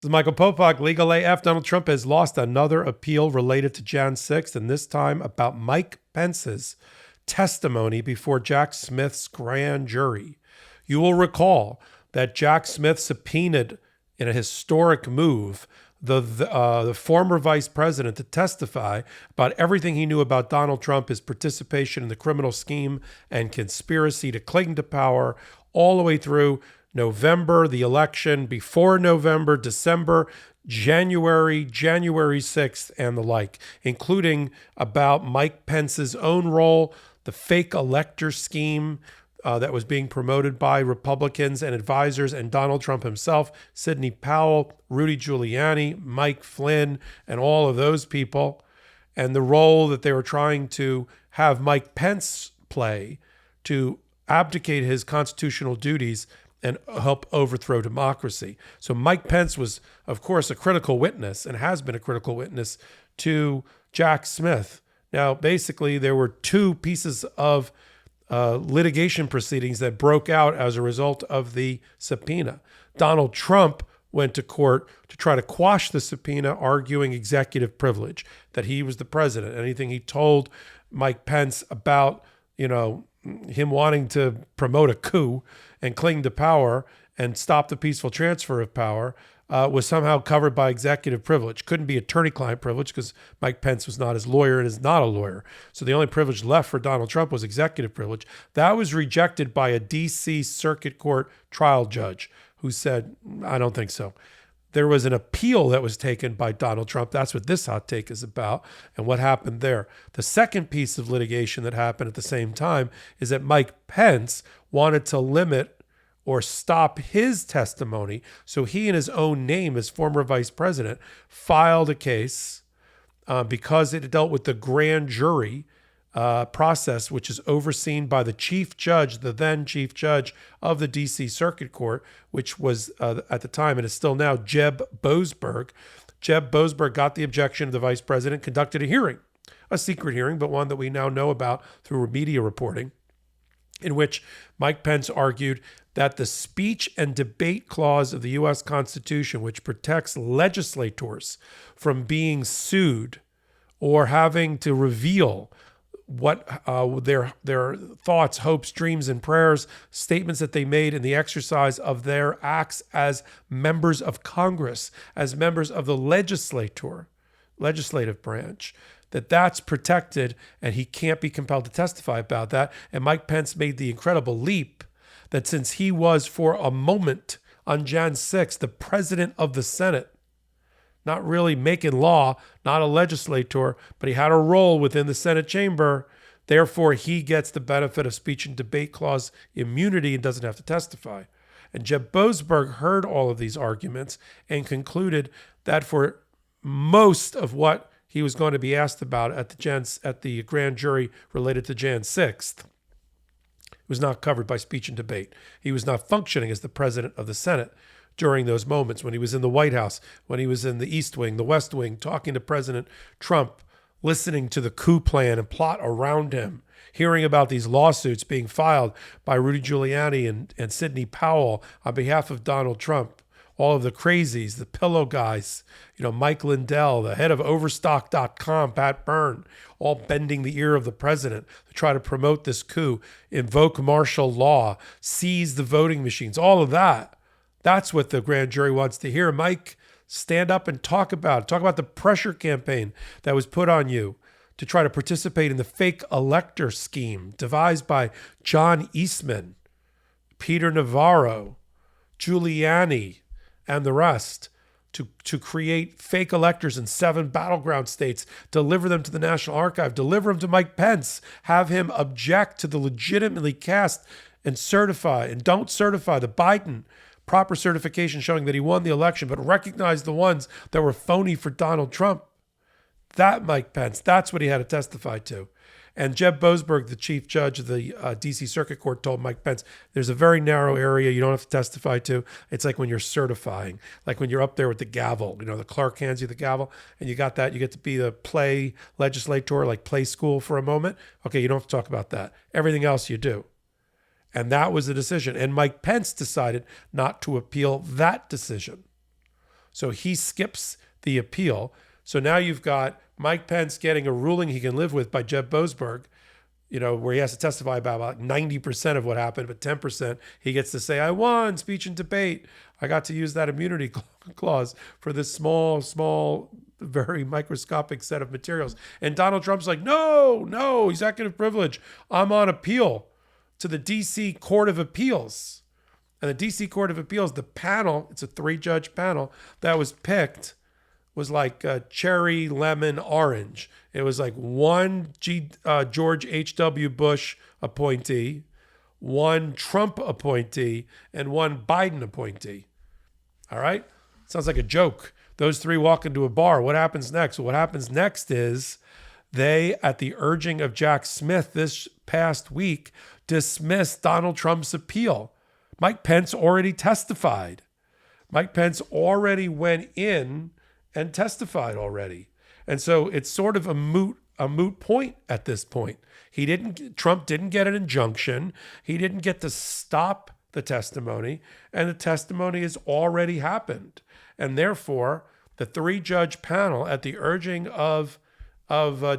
This is Michael Popok, Legal AF. Donald Trump has lost another appeal related to Jan 6th, and this time about Mike Pence's testimony before Jack Smith's grand jury. You will recall that Jack Smith subpoenaed, in a historic move, the former vice president to testify about everything he knew about Donald Trump, his participation in the criminal scheme and conspiracy to cling to power, all the way through November, the election, before November, December, January 6th, and the like, including about Mike Pence's own role, the fake elector scheme that was being promoted by Republicans and advisors, and Donald Trump himself, Sidney Powell, Rudy Giuliani, Mike Flynn, and all of those people, and the role that they were trying to have Mike Pence play to abdicate his constitutional duties and help overthrow democracy. So Mike Pence was, of course, a critical witness and has been a critical witness to Jack Smith. Now, basically, there were two pieces of litigation proceedings that broke out as a result of the subpoena. Donald Trump went to court to try to quash the subpoena, arguing executive privilege, that he was the president. Anything he told Mike Pence about, him wanting to promote a coup and cling to power and stop the peaceful transfer of power was somehow covered by executive privilege. Couldn't be attorney-client privilege because Mike Pence was not his lawyer and is not a lawyer. So the only privilege left for Donald Trump was executive privilege. That was rejected by a D.C. Circuit Court trial judge who said, I don't think so. There was an appeal that was taken by Donald Trump. That's what this hot take is about and what happened there. The second piece of litigation that happened at the same time is that Mike Pence wanted to limit or stop his testimony. So he, in his own name as former vice president, filed a case because it dealt with the grand jury process, which is overseen by the chief judge, the then chief judge of the D.C. Circuit Court, which was at the time and is still now Jeb Boasberg. Jeb Boasberg got the objection of the vice president, conducted a hearing, a secret hearing, but one that we now know about through media reporting, in which Mike Pence argued that the speech and debate clause of the U.S. Constitution, which protects legislators from being sued or having to reveal what their thoughts, hopes, dreams, and prayers, statements that they made in the exercise of their acts as members of Congress, as members of the legislative branch, that's protected and he can't be compelled to testify about that. And Mike Pence made the incredible leap that since he was for a moment on Jan 6th, the president of the Senate, not really making law, not a legislator, but he had a role within the Senate chamber. Therefore, he gets the benefit of speech and debate clause immunity and doesn't have to testify. And Jeb Boasberg heard all of these arguments and concluded that for most of what he was going to be asked about at the grand jury related to Jan 6th, was not covered by speech and debate. He was not functioning as the president of the Senate during those moments when he was in the White House, when he was in the East Wing, the West Wing, talking to President Trump, listening to the coup plan and plot around him, hearing about these lawsuits being filed by Rudy Giuliani and Sidney Powell on behalf of Donald Trump, all of the crazies, the pillow guys, Mike Lindell, the head of Overstock.com, Pat Byrne, all bending the ear of the president to try to promote this coup, invoke martial law, seize the voting machines, all of that. That's what the grand jury wants to hear. Mike, stand up and talk about it. Talk about the pressure campaign that was put on you to try to participate in the fake elector scheme devised by John Eastman, Peter Navarro, Giuliani, and the rest to create fake electors in 7 battleground states, deliver them to the National Archive, deliver them to Mike Pence, have him object to the legitimately cast and certify, and don't certify the Biden proper certification showing that he won the election, but recognize the ones that were phony for Donald Trump. That Mike Pence, that's what he had to testify to. And Jeb Boasberg, the chief judge of the D.C. Circuit Court, told Mike Pence, there's a very narrow area you don't have to testify to. It's like when you're certifying, like when you're up there with the gavel. The clerk hands you the gavel, and you got that. You get to be the play legislator, like play school for a moment. Okay, you don't have to talk about that. Everything else you do. And that was the decision. And Mike Pence decided not to appeal that decision. So he skips the appeal. So now you've got Mike Pence getting a ruling he can live with by Jeb Boasberg, where he has to testify about 90% of what happened, but 10% he gets to say, I won speech and debate. I got to use that immunity clause for this small, very microscopic set of materials. And Donald Trump's like, no, executive privilege. I'm on appeal to the D.C. Court of Appeals. And the D.C. Court of Appeals, the panel, it's a 3-judge panel that was picked, was like cherry, lemon, orange. It was like one George H.W. Bush appointee, one Trump appointee, and one Biden appointee. All right? Sounds like a joke. Those 3 walk into a bar. What happens next? Well, what happens next is they, at the urging of Jack Smith this past week, dismissed Donald Trump's appeal. Mike Pence already testified. Mike Pence already went in and testified already. And so it's sort of a moot point at this point. Trump didn't get an injunction. He didn't get to stop the testimony, and the testimony has already happened. And therefore, the 3-judge panel, at the urging of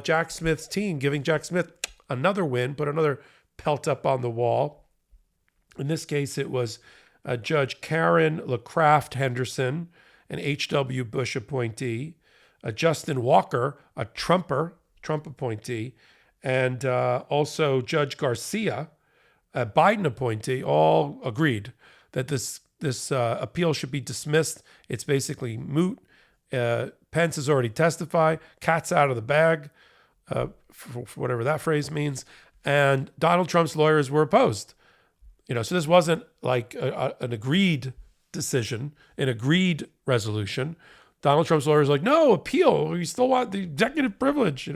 Jack Smith's team, giving Jack Smith another win, put another pelt up on the wall. In this case, it was Judge Karen LaCraft Henderson, an H.W. Bush appointee, Justin Walker, a Trump appointee, and also Judge Garcia, a Biden appointee, all agreed that this appeal should be dismissed. It's basically moot. Pence has already testified. Cat's out of the bag, for whatever that phrase means. And Donald Trump's lawyers were opposed. So this wasn't like an agreed decision, an agreed resolution. Donald Trump's lawyers are like, no, appeal. We still want the executive privilege,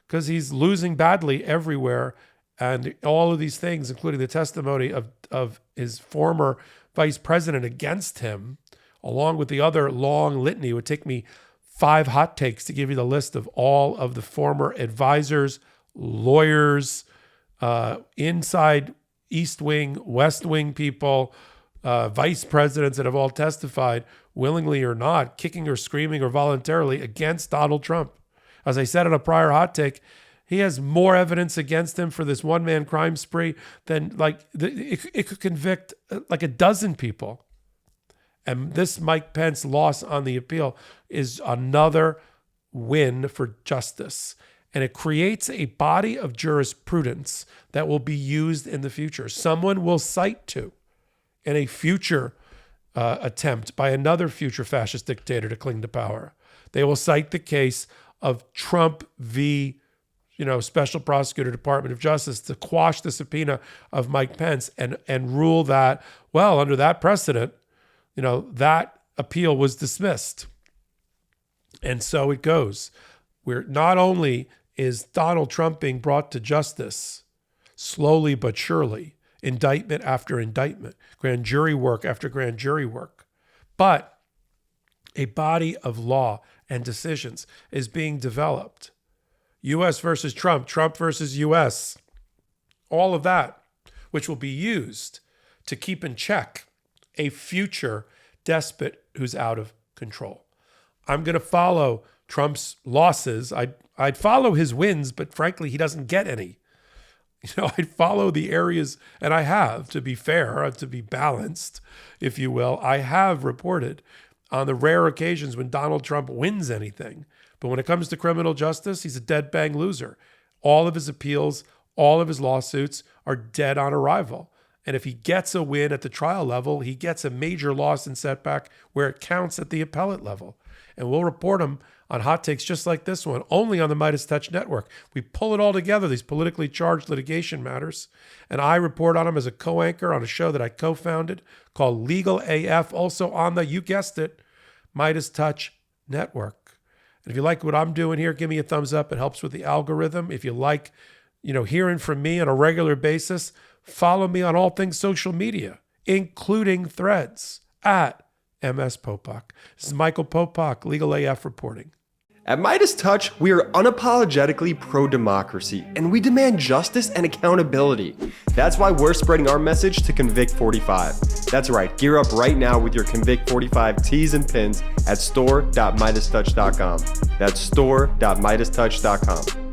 because he's losing badly everywhere. And all of these things, including the testimony of his former vice president against him, along with the other long litany, it would take me 5 hot takes to give you the list of all of the former advisors, lawyers, inside East Wing, West Wing people, vice presidents that have all testified, willingly or not, kicking or screaming or voluntarily against Donald Trump. As I said in a prior hot take, he has more evidence against him for this one-man crime spree than it could convict like a dozen people. And this Mike Pence loss on the appeal is another win for justice. And it creates a body of jurisprudence that will be used in the future. Someone will cite to in a future attempt by another future fascist dictator to cling to power. They will cite the case of Trump v. Special Prosecutor, Department of Justice, to quash the subpoena of Mike Pence and rule that, well, under that precedent, that appeal was dismissed. And so it goes. Where not only is Donald Trump being brought to justice slowly but surely, indictment after indictment, grand jury work after grand jury work, but a body of law and decisions is being developed. U.S. versus Trump, Trump versus U.S., all of that, which will be used to keep in check a future despot who's out of control. I'm going to follow Trump's losses. I'd follow his wins, but frankly, he doesn't get any. I'd follow the areas, and I have, to be fair, to be balanced, if you will. I have reported on the rare occasions when Donald Trump wins anything. But when it comes to criminal justice, he's a dead bang loser. All of his appeals, all of his lawsuits are dead on arrival. And if he gets a win at the trial level, he gets a major loss and setback where it counts at the appellate level. And we'll report him on hot takes just like this one, only on the MeidasTouch network. We pull it all together, these politically charged litigation matters. And I report on them as a co-anchor on a show that I co-founded called Legal AF, also on the, you guessed it, MeidasTouch network. And if you like what I'm doing here, give me a thumbs up. It helps with the algorithm. If you like, hearing from me on a regular basis, follow me on all things social media, including Threads at MS Popok. This is Michael Popok, Legal AF reporting. At MeidasTouch, we are unapologetically pro-democracy, and we demand justice and accountability. That's why we're spreading our message to Convict 45. That's right, gear up right now with your Convict 45 tees and pins at store.meidastouch.com. That's store.meidastouch.com.